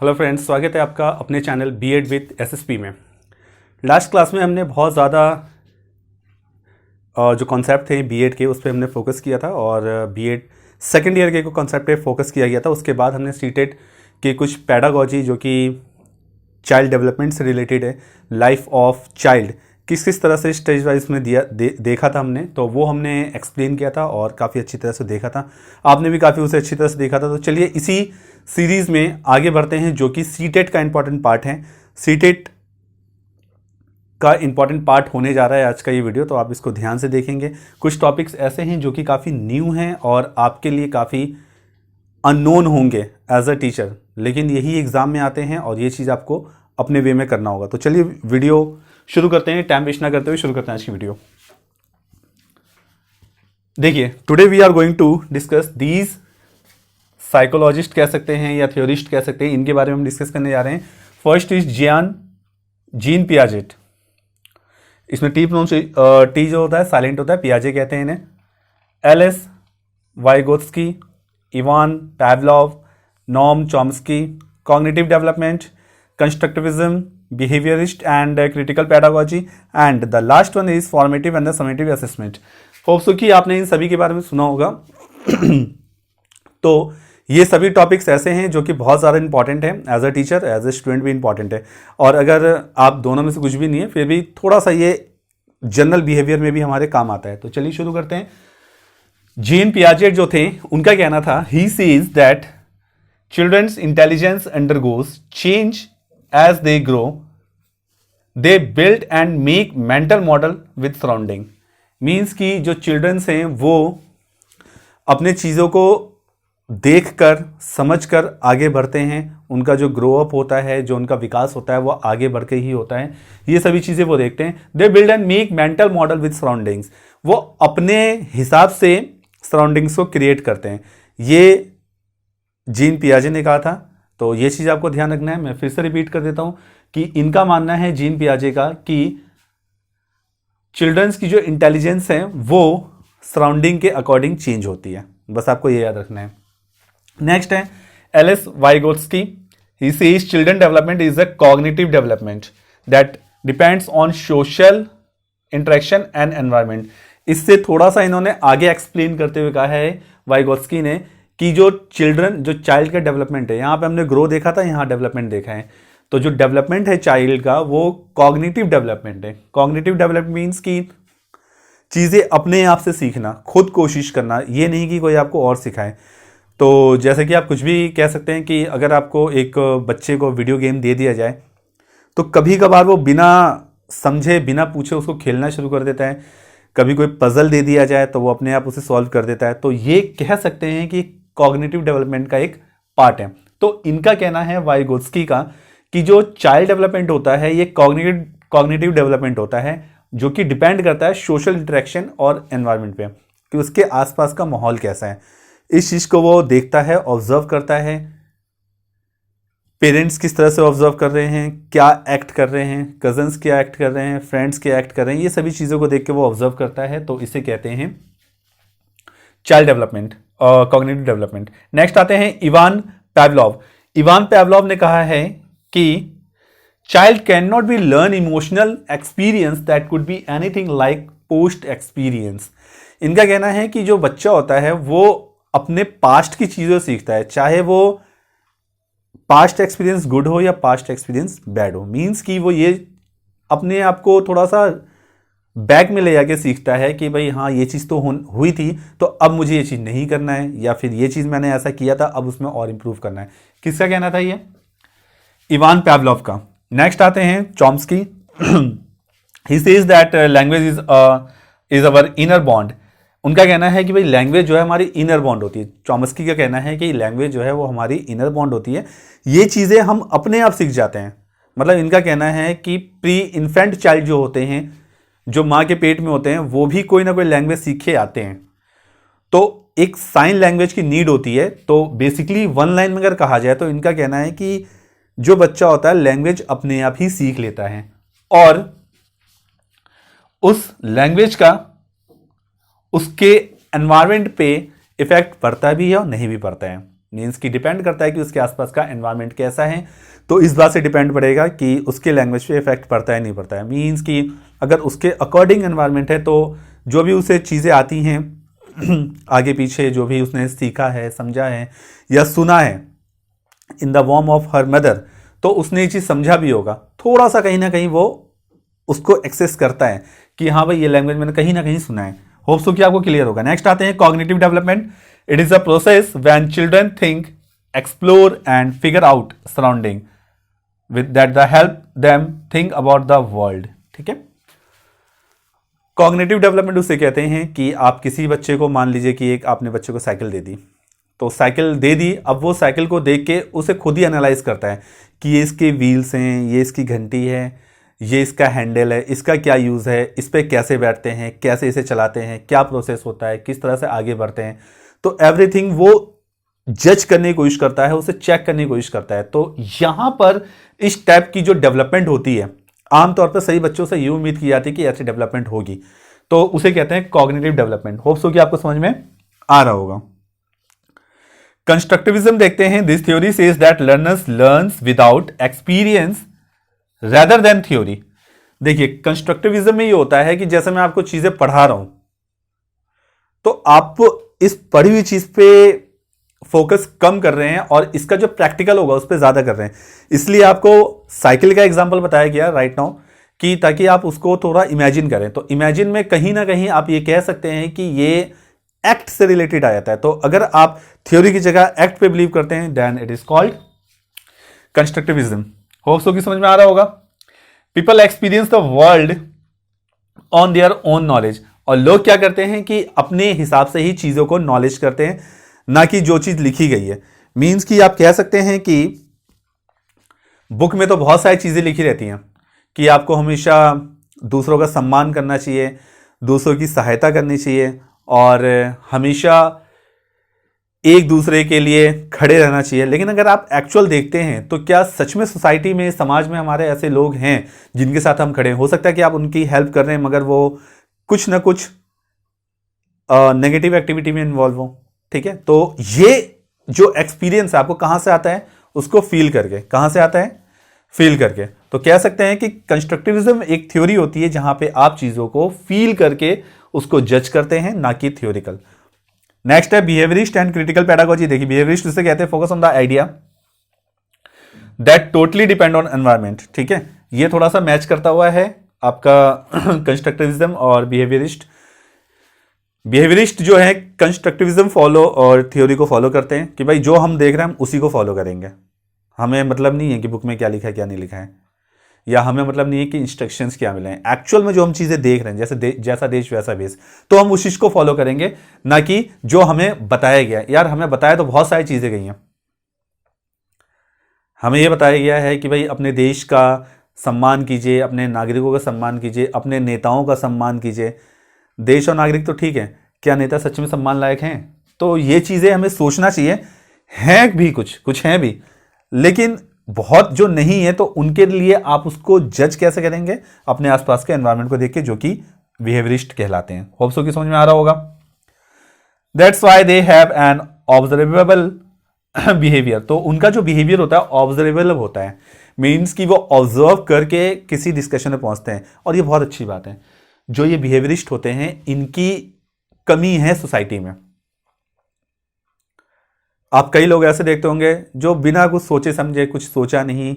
Hello friends, स्वागत है आपका अपने चैनल बीएड विद एसएसपी में। लास्ट क्लास में हमने बहुत ज़्यादा जो कॉन्सेप्ट थे बीएड के उस पर हमने फोकस किया था और बीएड सेकेंड ईयर के को कॉन्सेप्ट पे फोकस किया गया था। उसके बाद हमने सीटेट के कुछ पैडागॉजी जो कि चाइल्ड डेवलपमेंट से रिलेटेड है, लाइफ ऑफ चाइल्ड किस किस तरह से स्टेज वाइज में देखा था हमने, तो वो हमने एक्सप्लेन किया था और काफ़ी अच्छी तरह से देखा था। आपने भी काफ़ी उसे अच्छी तरह से देखा था। तो चलिए इसी सीरीज़ में आगे बढ़ते हैं जो कि सीटेट का इंपॉर्टेंट पार्ट है। सीटेट का इंपॉर्टेंट पार्ट होने जा रहा है आज का ये वीडियो, तो आप इसको ध्यान से देखेंगे। कुछ टॉपिक्स ऐसे हैं जो कि काफ़ी न्यू हैं और आपके लिए काफ़ी अननोन होंगे एज अ टीचर, लेकिन यही एग्ज़ाम में आते हैं और ये चीज़ आपको अपने वे में करना होगा। तो चलिए वीडियो शुरू करते हैं, टाइम वेस्ट ना करते हुए शुरू करते हैं आज की वीडियो। देखिए, today we are going to discuss these psychologist कह सकते हैं या थ्योरिस्ट कह सकते हैं, इनके बारे में हम डिस्कस करने जा रहे हैं। First is gene Piaget. इसमें टी जो होता है साइलेंट होता है, पियाजे कहते हैं इन्हें। L S Vygotsky, Ivan Pavlov, Noam Chomsky, cognitive development, constructivism, behaviorist and critical pedagogy, and the last one is formative and the summative assessment। Hope so कि आपने इन सभी के बारे में सुना होगा। तो ये सभी टॉपिक्स ऐसे हैं जो कि बहुत ज़्यादा इंपॉर्टेंट है, as a teacher as a student भी इंपॉर्टेंट है, और अगर आप दोनों में से कुछ भी नहीं है फिर भी थोड़ा सा ये जनरल बिहेवियर में भी हमारे काम आता है। तो चलिए शुरू करते हैं। जीन पियाजेट जो थे उनका कहना था, he says that children's intelligence undergoes change as they grow, they build and make mental model with surrounding। Means कि जो चिल्ड्रंस हैं वो अपने चीज़ों को देखकर समझकर आगे बढ़ते हैं। उनका जो ग्रो अप होता है, जो उनका विकास होता है वो आगे बढ़ के ही होता है। ये सभी चीज़ें वो देखते हैं। They build and make mental model with surroundings. वो अपने हिसाब से सराउंडिंग्स को क्रिएट करते हैं। ये जीन पियाजे ने कहा था। तो ये चीज़ आपको ध्यान रखना है। मैं फिर से रिपीट कर देता हूं कि इनका मानना है जीन पियाजे का कि चिल्ड्रंस की जो इंटेलिजेंस है वो सराउंडिंग के अकॉर्डिंग चेंज होती है। बस आपको ये याद रखना है। नेक्स्ट है L S Vygotsky. He says children development is a cognitive development that depends on social interaction and environment. इससे थोड़ा सा इन्होंने आगे एक्सप्लेन करते हुए कहा है वाइगोत्स्की ने कि जो चाइल्ड का डेवलपमेंट है, यहाँ पे हमने ग्रो देखा था, यहाँ डेवलपमेंट देखा है। तो जो डेवलपमेंट है चाइल्ड का वो कॉग्निटिव डेवलपमेंट है। कॉग्निटिव डेवलपमेंट मीन्स कि चीज़ें अपने आप से सीखना, खुद कोशिश करना, ये नहीं कि कोई आपको और सिखाए। तो जैसे कि आप कुछ भी कह सकते हैं कि अगर आपको एक बच्चे को वीडियो गेम दे दिया जाए तो कभी कभार वो बिना समझे बिना पूछे उसको खेलना शुरू कर देता है। कभी कोई पजल दे दिया जाए तो वो अपने आप उसे सॉल्व कर देता है। तो ये कह सकते हैं कि कॉग्निटिव डेवलपमेंट का एक पार्ट है। तो इनका कहना है वाइगोत्स्की का कि जो चाइल्ड डेवलपमेंट होता है ये कॉग्निटिव डेवलपमेंट होता है जो कि डिपेंड करता है सोशल इंटरेक्शन और एनवायरनमेंट पे, कि उसके आसपास का माहौल कैसा है। इस चीज को वो देखता है, ऑब्जर्व करता है। पेरेंट्स किस तरह से ऑब्जर्व कर रहे हैं, क्या एक्ट कर रहे हैं, कजन्स क्या एक्ट कर रहे हैं, फ्रेंड्स क्या एक्ट कर रहे हैं, ये सभी चीज़ों को देख के वो ऑब्जर्व करता है। तो इसे कहते हैं child development, cognitive development. Next आते हैं इवान पावलोव। इवान पावलोव ने कहा है कि child can not be learn emotional experience that could be anything like post experience. इनका कहना है कि जो बच्चा होता है वो अपने पास्ट की चीज़ें सीखता है, चाहे वो पास्ट एक्सपीरियंस गुड हो या पास्ट एक्सपीरियंस बैड हो। मीन्स कि वो ये अपने आप को थोड़ा सा बैक में ले जाके सीखता है कि भाई हाँ ये चीज़ तो हुई थी, तो अब मुझे ये चीज़ नहीं करना है, या फिर ये चीज़ मैंने ऐसा किया था अब उसमें और इंप्रूव करना है। किसका कहना था ये? इवान पावलोव का। नेक्स्ट आते हैं Chomsky. He says that language is our inner bond. उनका कहना है कि भाई लैंग्वेज जो है हमारी इनर बॉन्ड होती है। चॉम्स्की का कहना है कि लैंग्वेज जो है वो हमारी इनर बॉन्ड होती है। ये चीज़ें हम अपने आप सीख जाते हैं। मतलब इनका कहना है कि प्री इन्फेंट चाइल्ड जो होते हैं, जो माँ के पेट में होते हैं, वो भी कोई ना कोई लैंग्वेज सीखे आते हैं। तो एक साइन लैंग्वेज की नीड होती है। तो बेसिकली वन लाइन में अगर कहा जाए तो इनका कहना है कि जो बच्चा होता है लैंग्वेज अपने आप ही सीख लेता है और उस लैंग्वेज का उसके एनवायरनमेंट पे इफेक्ट पड़ता भी है और नहीं भी पड़ता है। मीन्स कि डिपेंड करता है कि उसके आसपास का एनवायरनमेंट कैसा है, तो इस बात से डिपेंड पड़ेगा कि उसके लैंग्वेज पे इफेक्ट पड़ता है नहीं पड़ता है। मीन्स कि अगर उसके अकॉर्डिंग एनवायरनमेंट है तो जो भी उसे चीज़ें आती हैं आगे पीछे जो भी उसने सीखा है, समझा है या सुना है इन द वॉर्म ऑफ हर मदर, तो उसने ये चीज़ समझा भी होगा, थोड़ा सा कहीं ना कहीं वो उसको एक्सेस करता है कि हाँ भाई ये लैंग्वेज मैंने कहीं ना कहीं सुना है। होप सो कि आपको क्लियर होगा। नेक्स्ट आते हैं cognitive development. It is a process when children think, explore and figure out surrounding with that the help them think about the world. ठीक है, कॉग्निटिव डेवलपमेंट उसे कहते हैं कि आप किसी बच्चे को, मान लीजिए कि एक आपने बच्चे को साइकिल दे दी, तो साइकिल दे दी, अब वो साइकिल को देख के उसे खुद ही एनालाइज करता है कि ये इसके व्हील्स हैं, ये इसकी घंटी है, ये इसका हैंडल है, इसका क्या यूज़ है, इस पर कैसे बैठते हैं, कैसे इसे चलाते हैं, क्या प्रोसेस होता है, किस तरह से आगे बढ़ते हैं, तो एवरीथिंग वो जज करने की कोशिश करता है, उसे चेक करने की कोशिश करता है। तो यहाँ पर इस टाइप की जो डेवलपमेंट होती है, आमतौर पर सही बच्चों से ये उम्मीद की जाती है कि ऐसी डेवलपमेंट होगी, तो उसे कहते हैं कॉग्निटिव डेवलपमेंट। होप सो कि आपको समझ में आ रहा होगा। कंस्ट्रक्टिविज्म देखते हैं। This theory says that learners learns without experience rather than theory. देखिए, कंस्ट्रक्टिविज्म में ये होता है कि जैसे मैं आपको चीजें पढ़ा रहा हूं, तो आप इस पढ़ी हुई चीज पे फोकस कम कर रहे हैं और इसका जो प्रैक्टिकल होगा उस पर ज्यादा कर रहे हैं। इसलिए आपको साइकिल का एग्जांपल बताया गया राइट नाउ कि ताकि आप उसको थोड़ा इमेजिन करें। तो इमेजिन में कहीं ना कहीं आप ये कह सकते हैं कि ये एक्ट से रिलेटेड आ जाता है। तो अगर आप थ्योरी की जगह एक्ट पे बिलीव करते हैं, then it is called constructivism. Hope so कि समझ में आ रहा होगा। People experience the world on their own knowledge. और लोग क्या करते हैं कि अपने हिसाब से ही चीजों को नॉलेज करते हैं, ना कि जो चीज लिखी गई है। मीन्स कि आप कह सकते हैं कि बुक में तो बहुत सारी चीजें लिखी रहती हैं कि आपको हमेशा दूसरों का सम्मान करना चाहिए, दूसरों की सहायता करनी चाहिए और हमेशा एक दूसरे के लिए खड़े रहना चाहिए। लेकिन अगर आप एक्चुअल देखते हैं तो क्या सच में सोसाइटी में, समाज में हमारे ऐसे लोग हैं जिनके साथ हम खड़े हैं? हो सकता है कि आप उनकी हेल्प कर रहे हैं मगर वो कुछ ना कुछ नेगेटिव एक्टिविटी में इन्वॉल्व हो। ठीक है, तो ये जो एक्सपीरियंस है आपको कहां से आता है? उसको फील करके। कहां से आता है? फील करके। तो कह सकते हैं कि कंस्ट्रक्टिविज्म एक थ्योरी होती है जहां पे आप चीजों को फील करके उसको जज करते हैं, ना कि थ्योरिकल। नेक्स्ट है बिहेवियरिस्ट एंड क्रिटिकल पेडागोजी। देखिए, बिहेवियरिस्ट जिसे कहते हैं focus on the idea that totally depend on environment. ठीक है, ये थोड़ा सा मैच करता हुआ है आपका कंस्ट्रक्टिविज्म और बिहेवियरिस्ट। बिहेवियरिस्ट जो है कंस्ट्रक्टिविज्म फॉलो और थ्योरी को फॉलो करते हैं कि भाई जो हम देख रहे हैं हम उसी को फॉलो करेंगे, हमें मतलब नहीं है कि बुक में क्या लिखा है क्या नहीं लिखा है, या हमें मतलब नहीं है कि इंस्ट्रक्शंस क्या मिले हैं। एक्चुअल में जो हम चीजें देख रहे हैं, जैसा देश वैसा भेष, तो हम उस चीज को फॉलो करेंगे, ना कि जो हमें बताया गया। यार हमें बताया तो बहुत सारी चीजें गई हैं। हमें यह बताया गया है कि भाई अपने देश का सम्मान कीजिए, अपने नागरिकों का सम्मान कीजिए, अपने नेताओं का सम्मान कीजिए। देश और नागरिक तो ठीक है, क्या नेता सच में सम्मान लायक हैं? तो ये चीजें हमें सोचना चाहिए। हैं भी कुछ हैं भी, लेकिन बहुत जो नहीं है, तो उनके लिए आप उसको जज कैसे करेंगे? अपने आसपास के एनवायरनमेंट को देख के, जो कि बिहेवियरिस्ट कहलाते हैं। होप सो कि समझ में आ रहा होगा। That's why they have an observable behaviour. तो उनका जो बिहेवियर होता है ऑब्जर्वेबल होता है, मीन्स कि वो ऑब्जर्व करके किसी डिस्कशन में पहुंचते हैं। और ये बहुत अच्छी बात है। जो ये बिहेवियरिस्ट होते हैं इनकी कमी है सोसाइटी में। आप कई लोग ऐसे देखते होंगे जो बिना कुछ सोचे समझे, कुछ सोचा नहीं,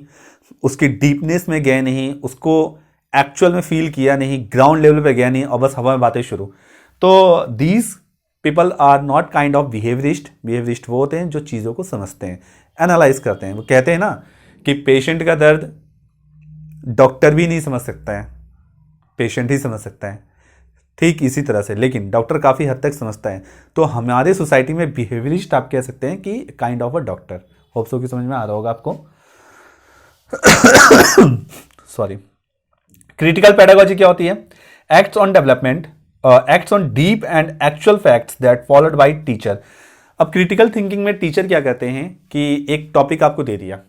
उसकी डीपनेस में गए नहीं, उसको एक्चुअल में फील किया नहीं, ग्राउंड लेवल पे गया नहीं, और बस हवा में बातें शुरू। तो these people are not kind of behaviourist. Behaviourist वो होते हैं जो चीज़ों को समझते हैं, एनालाइज करते हैं। वो कहते हैं ना कि पेशेंट का दर्द डॉक्टर भी नहीं समझ सकता है, पेशेंट ही समझ सकता है। ठीक इसी तरह से, लेकिन डॉक्टर काफ़ी हद तक समझता है। तो हमारे सोसाइटी में बिहेवियरिस्ट आप कह सकते हैं कि kind of a doctor. Hope so कि समझ में आ रहा होगा आपको। सॉरी। क्रिटिकल पेडागोजी क्या होती है? Acts on development, acts on deep and actual facts that followed by teacher. अब क्रिटिकल थिंकिंग में टीचर क्या कहते हैं कि एक टॉपिक आपको दे दिया,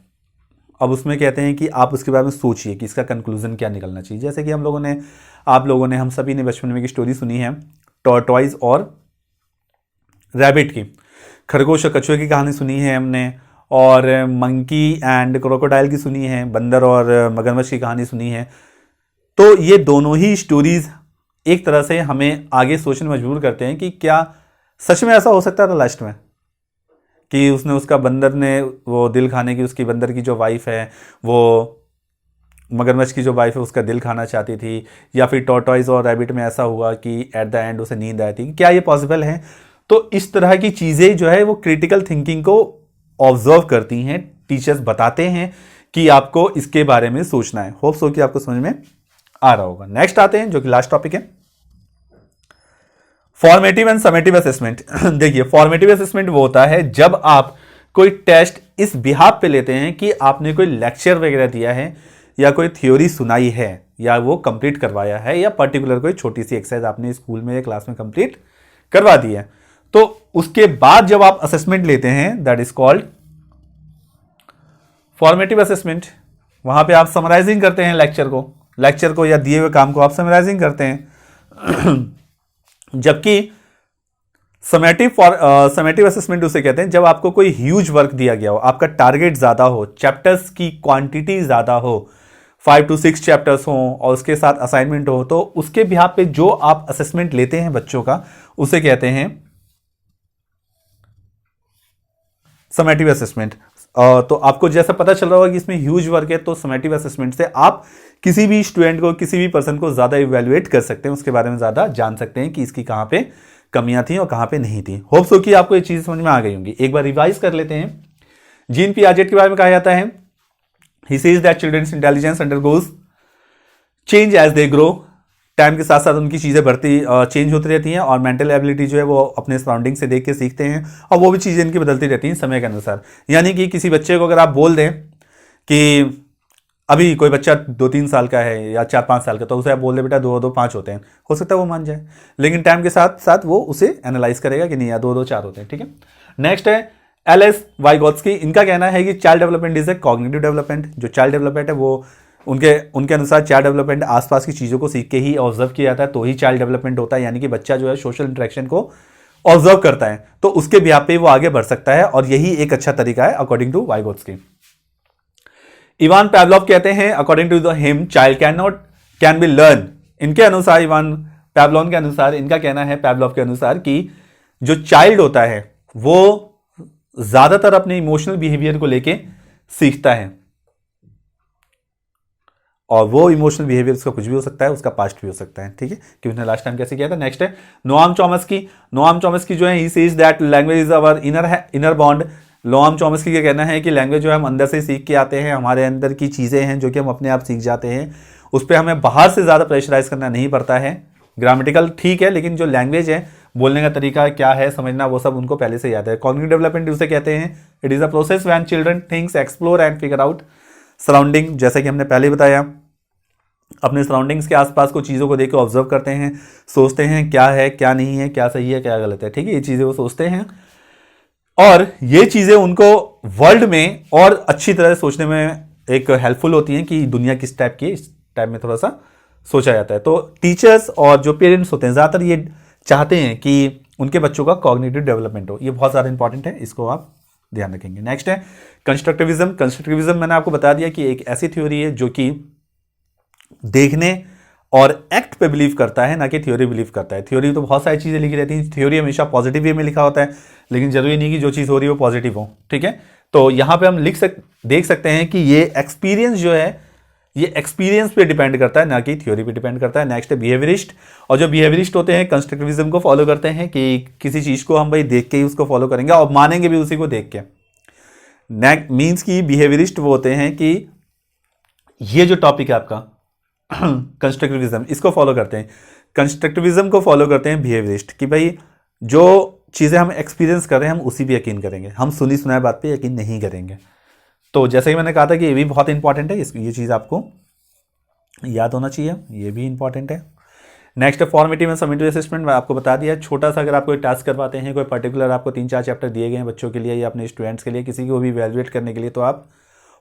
अब उसमें कहते हैं कि आप उसके बारे में सोचिए कि इसका कंक्लूजन क्या निकलना चाहिए। जैसे कि आप लोगों ने, हम सभी ने बचपन में एक स्टोरी सुनी है टॉर्टॉइज और रैबिट की। खरगोश और कछुए की कहानी सुनी है हमने, और मंकी एंड क्रोकोडाइल की सुनी है, बंदर और मगरमच्छ की कहानी सुनी है। तो ये दोनों ही स्टोरीज एक तरह से हमें आगे सोचने मजबूर करते हैं कि क्या सच में ऐसा हो सकता था लास्ट में कि उसने उसका बंदर ने वो दिल खाने की, उसकी बंदर की जो वाइफ है वो मगरमच्छ की जो वाइफ है उसका दिल खाना चाहती थी, या फिर टॉर्टॉइज और रैबिट में ऐसा हुआ कि एट द एंड उसे नींद आई थी, क्या ये पॉसिबल है? तो इस तरह की चीज़ें जो है वो क्रिटिकल थिंकिंग को ऑब्जर्व करती हैं, टीचर्स बताते हैं कि आपको इसके बारे में सोचना है। होप्स हो कि आपको समझ में आ रहा होगा। नेक्स्ट आते हैं जो कि लास्ट टॉपिक है, फॉर्मेटिव एंड समेटिव असेसमेंट। देखिए, फॉर्मेटिव असेसमेंट वो होता है जब आप कोई टेस्ट इस बिहाफ पे लेते हैं कि आपने कोई लेक्चर वगैरह दिया है या कोई थ्योरी सुनाई है या वो कंप्लीट करवाया है, या पर्टिकुलर कोई छोटी सी एक्सरसाइज आपने स्कूल में या क्लास में कंप्लीट करवा दी है, तो उसके बाद जब आप असेसमेंट लेते हैं that is called formative assessment. वहां पे आप समराइजिंग करते हैं लेक्चर को या दिए हुए काम को आप समराइजिंग करते हैं। जबकि समेटिव असेसमेंट उसे कहते हैं जब आपको कोई ह्यूज वर्क दिया गया हो, आपका टारगेट ज्यादा हो, चैप्टर्स की क्वांटिटी ज्यादा हो, 5 to 6 चैप्टर्स हो और उसके साथ असाइनमेंट हो, तो उसके बिहाफ पे जो आप असेसमेंट लेते हैं बच्चों का उसे कहते हैं समेटिव असेसमेंट। तो आपको जैसा पता चल रहा होगा कि इसमें ह्यूज वर्क है, तो समेटिव असेसमेंट से आप किसी भी स्टूडेंट को, किसी भी पर्सन को ज्यादा इवैल्यूएट कर सकते हैं, उसके बारे में ज्यादा जान सकते हैं कि इसकी कहां पे कमियां थी और कहां पे नहीं थी। होप्स हो कि आपको ये चीज समझ में आ गई होंगी। एक बार रिवाइज कर लेते हैं। जीन पियाजेट के बारे में कहा जाता है, he says that children's intelligence undergoes change as they grow. Time के साथ साथ उनकी चीजें चेंज होती रहती हैं और मेंटल एबिलिटी जो है वो अपने सराउंडिंग से देख के सीखते हैं, और वो भी चीजें इनकी बदलती रहती हैं समय के अनुसार। यानी कि किसी बच्चे को अगर आप बोल दें कि अभी कोई बच्चा 2-3 साल का है या 4-5 साल का, तो उसे आप बोल दे बेटा 2 और 2 5 होते हैं, हो सकता है वो मान जाए, लेकिन टाइम के साथ साथ वो उसे एनालाइज करेगा कि नहीं यार 2 2 4 होते हैं। ठीक है, नेक्स्ट है एल.एस. वाइगोत्स्की। इनका कहना है कि child development is a cognitive development. जो चाइल्ड डेवलपमेंट है वो उनके अनुसार चाइल्ड डेवलपमेंट आसपास की चीज़ों को सीख के ही ऑब्जर्व किया जाता है, तो ही चाइल्ड डेवलपमेंट होता है। यानी कि बच्चा जो है सोशल इंटरेक्शन को ऑब्जर्व करता है तो उसके बिहाफ पे वो आगे बढ़ सकता है, और यही एक अच्छा तरीका है according to Vygotsky. Ivan Pavlov कहते हैं according to him child can be learn. इनके अनुसार, इवान पैवलोव के अनुसार, इनका कहना है पैवलोव के अनुसार कि जो चाइल्ड होता है वो ज्यादातर अपने इमोशनल बिहेवियर को लेके सीखता है, और वो इमोशनल बिहेवियर उसका कुछ भी हो सकता है, उसका पास्ट भी हो सकता है। ठीक है, कि उसने लास्ट टाइम कैसे किया था। नेक्स्ट है नोआम चॉम्स्की जो है he says that language is our inner bond. Noam Chomsky का कहना है कि लैंग्वेज जो है हम अंदर से सीख के आते हैं, हमारे अंदर की चीजें हैं जो कि हम अपने आप सीख जाते हैं, उस पर हमें बाहर से ज्यादा प्रेशराइज करना नहीं पड़ता है। ग्रामेटिकल ठीक है, लेकिन जो लैंग्वेज है, बोलने का तरीका क्या है, समझना, वो सब उनको पहले से याद है। कॉग्निटिव डेवलपमेंट उसे कहते हैं it is a process when children thinks, explore and figure out surrounding. जैसे कि हमने पहले बताया, अपने सराउंडिंग्स के आसपास को चीज़ों को देख के ऑब्जर्व करते हैं, सोचते हैं क्या है क्या नहीं है, क्या सही है क्या गलत है। ठीक है, ये चीज़ें वो सोचते हैं, और ये चीज़ें उनको वर्ल्ड में और अच्छी तरह से सोचने में एक हेल्पफुल होती हैं कि दुनिया किस टाइप की, इस टाइप में थोड़ा सा सोचा जाता है। तो टीचर्स और जो पेरेंट्स होते हैं ज़्यादातर ये चाहते हैं कि उनके बच्चों का कॉग्निटिव डेवलपमेंट हो। ये बहुत ज़्यादा इंपॉर्टेंट है, इसको आप ध्यान रखेंगे। नेक्स्ट है कंस्ट्रक्टिविज्म। मैंने आपको बता दिया कि एक ऐसी थ्योरी है जो कि देखने और एक्ट पे बिलीव करता है, ना कि थ्योरी बिलीव करता है। थ्योरी तो बहुत सारी चीजें लिखी रहती हैं, थ्योरी हमेशा पॉजिटिव वे में लिखा होता है, लेकिन जरूरी नहीं कि जो चीज हो रही है वो पॉजिटिव हो। ठीक है, तो यहां पे हम देख सकते हैं कि ये एक्सपीरियंस जो है ये एक्सपीरियंस पे डिपेंड करता है, ना कि थ्योरी पे डिपेंड करता है। नेक्स्ट है बिहेवियरिस्ट। और जो बिहेवियरिस्ट होते हैं कंस्ट्रक्टिविज्म को फॉलो करते हैं कि किसी चीज को हम भाई देख के ही उसको फॉलो करेंगे और मानेंगे भी उसी को देख के। मीन्स की बिहेवियरिस्ट वो होते हैं कि ये जो टॉपिक है आपका कंस्ट्रक्टिविज्म, इसको फॉलो करते हैं। कंस्ट्रक्टिविज्म को फॉलो करते हैं बिहेवियरिस्ट, कि भाई जो चीज़ें हम एक्सपीरियंस कर रहे हैं हम उसी पे यकीन करेंगे, हम सुनी सुनाई बात पे यकीन नहीं करेंगे। तो जैसे ही मैंने कहा था कि ये भी बहुत इंपॉर्टेंट है, ये चीज़ आपको याद होना चाहिए, ये भी इंपॉर्टेंट है। नेक्स्ट है फॉर्मेटिव एंड समेटिव असेसमेंट। मैं आपको बता दिया, छोटा सा अगर आप कोई टास्क करवाते हैं, कोई पर्टिकुलर आपको 3-4 चैप्टर दिए गए हैं बच्चों के लिए या अपने स्टूडेंट्स के लिए, किसी को भी इवैल्यूएट करने के लिए, तो आप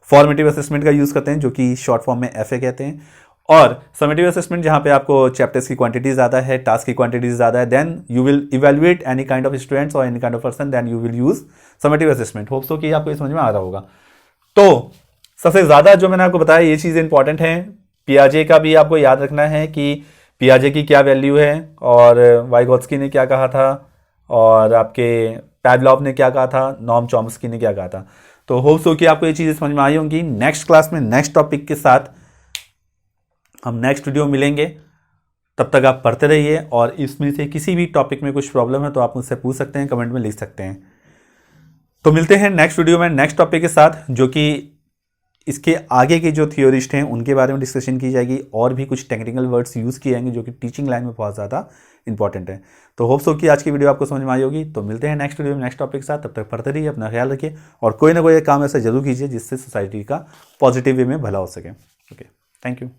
फॉर्मेटिव असेसमेंट का यूज़ करते हैं, जो कि शॉर्ट फॉर्म में FA कहते हैं। और समेटिव असेसमेंट जहाँ पे आपको चैप्टर्स की क्वांटिटी ज़्यादा है, टास्क की क्वांटिटी ज़्यादा है, then you will evaluate any kind of students और any kind of person, then you will use summative assessment. Hope so कि आपको ये समझ में आ रहा होगा। तो सबसे ज़्यादा जो मैंने आपको बताया ये चीज़ें इंपॉर्टेंट हैं। पियाजे का भी आपको याद रखना है कि पियाजे की क्या वैल्यू है और वाइगोत्स्की ने क्या कहा था और आपके पैवलॉव ने क्या कहा था, नॉर्म चॉम्स्की ने क्या कहा था। तो होप सो कि आपको ये चीज़ें समझ में आई होंगी। नेक्स्ट क्लास में नेक्स्ट टॉपिक के साथ हम नेक्स्ट वीडियो मिलेंगे। तब तक आप पढ़ते रहिए और इसमें से किसी भी टॉपिक में कुछ प्रॉब्लम है तो आप मुझसे पूछ सकते हैं, कमेंट में लिख सकते हैं। तो मिलते हैं नेक्स्ट वीडियो में नेक्स्ट टॉपिक के साथ, जो कि इसके आगे के जो थियोरिस्ट हैं उनके बारे में डिस्कशन की जाएगी और भी कुछ टेक्निकल वर्ड्स यूज़ किए जाएंगे जो कि टीचिंग लाइन में बहुत ज़्यादा इंपॉर्टेंट है। तो होप सो कि आज की वीडियो आपको समझ में आई होगी। तो मिलते हैं नेक्स्ट वीडियो में नेक्स्ट टॉपिक के साथ। तब तक पढ़ते रहिए, अपना ख्याल रखिए और कोई ना कोई काम ऐसा जरूर कीजिए जिससे सोसाइटी का पॉजिटिव वे में भला हो सके। Okay, thank you.